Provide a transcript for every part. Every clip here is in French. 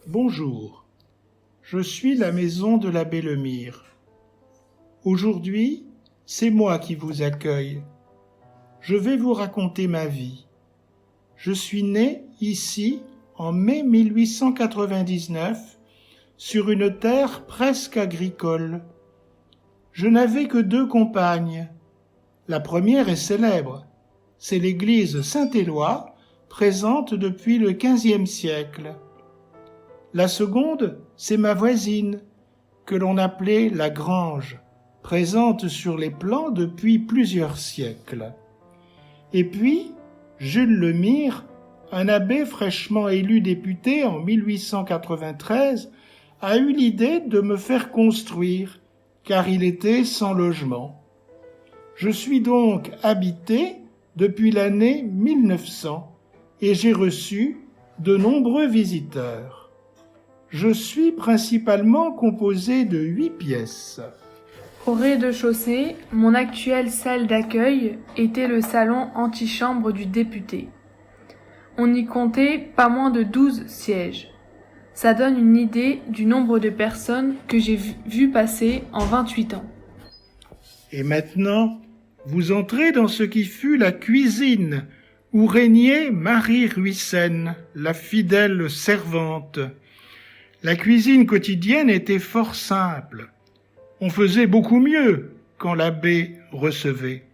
Bonjour, je suis la maison de l'abbé Lemire. Aujourd'hui, c'est moi qui vous accueille. Je vais vous raconter ma vie. Je suis né ici en mai 1899 sur une terre presque agricole. Je n'avais que 2 compagnes. La première est célèbre, c'est l'église Saint-Éloi, présente depuis le XVe siècle. La seconde, c'est ma voisine, que l'on appelait la Grange, présente sur les plans depuis plusieurs siècles. Et puis, Jules Lemire, un abbé fraîchement élu député en 1893, a eu l'idée de me faire construire, car il était sans logement. Je suis donc habité depuis l'année 1900 et j'ai reçu de nombreux visiteurs. Je suis principalement composé de 8 pièces. Au rez-de-chaussée, mon actuelle salle d'accueil était le salon antichambre du député. On y comptait pas moins de 12 sièges. Ça donne une idée du nombre de personnes que j'ai vu passer en 28 ans. Et maintenant, vous entrez dans ce qui fut la cuisine, où régnait Marie Ruissen, la fidèle servante. La cuisine quotidienne était fort simple. On faisait beaucoup mieux quand l'abbé recevait.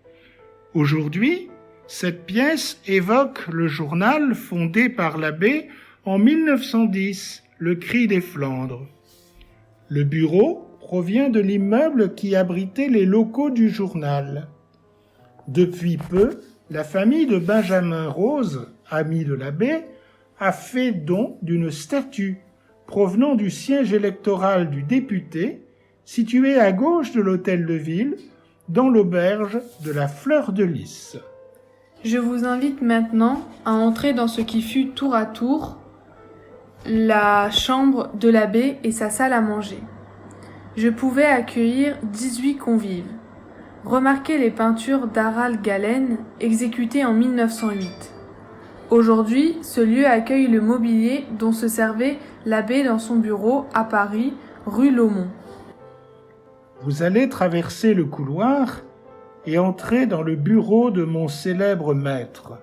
Aujourd'hui, cette pièce évoque le journal fondé par l'abbé en 1910, Le Cri des Flandres. Le bureau provient de l'immeuble qui abritait les locaux du journal. Depuis peu, la famille de Benjamin Rose, ami de l'abbé, a fait don d'une statue provenant du siège électoral du député, situé à gauche de l'hôtel de ville, dans l'auberge de la Fleur de Lys. Je vous invite maintenant à entrer dans ce qui fut tour à tour la chambre de l'abbé et sa salle à manger. Je pouvais accueillir 18 convives. Remarquez les peintures d'Harald Galen exécutées en 1908. Aujourd'hui, ce lieu accueille le mobilier dont se servait l'abbé dans son bureau à Paris, rue Laumont. Vous allez traverser le couloir et entrer dans le bureau de mon célèbre maître.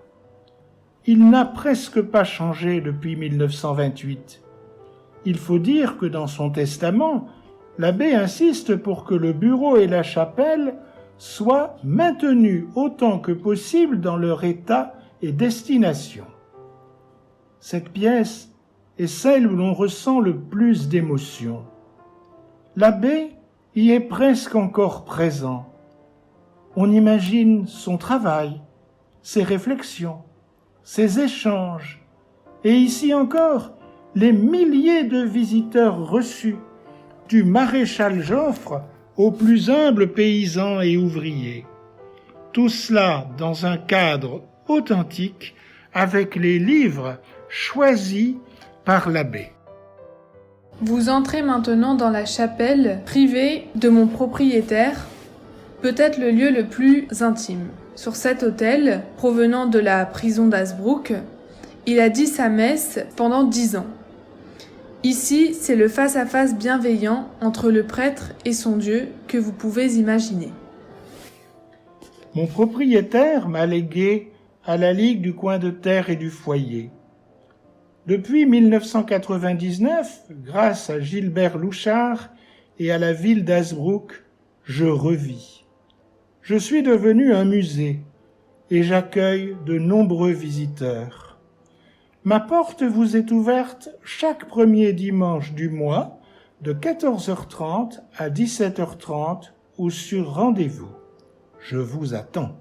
Il n'a presque pas changé depuis 1928. Il faut dire que dans son testament, l'abbé insiste pour que le bureau et la chapelle soient maintenus autant que possible dans leur état et destination. Cette pièce est celle où l'on ressent le plus d'émotion. L'abbé y est presque encore présent. On imagine son travail, ses réflexions, ses échanges, et ici encore, les milliers de visiteurs reçus, du maréchal Joffre aux plus humbles paysans et ouvriers. Tout cela dans un cadre authentique avec les livres choisis par l'abbé. Vous entrez maintenant dans la chapelle privée de mon propriétaire, peut-être le lieu le plus intime. Sur cet autel, provenant de la prison d'Hazebrouck, il a dit sa messe pendant 10 ans. Ici, c'est le face-à-face bienveillant entre le prêtre et son Dieu que vous pouvez imaginer. Mon propriétaire m'a légué à la Ligue du coin de terre et du foyer. Depuis 1999, grâce à Gilbert Louchard et à la ville d'Hazebrouck, je revis. Je suis devenu un musée et j'accueille de nombreux visiteurs. Ma porte vous est ouverte chaque premier dimanche du mois de 14h30 à 17h30 ou sur rendez-vous. Je vous attends.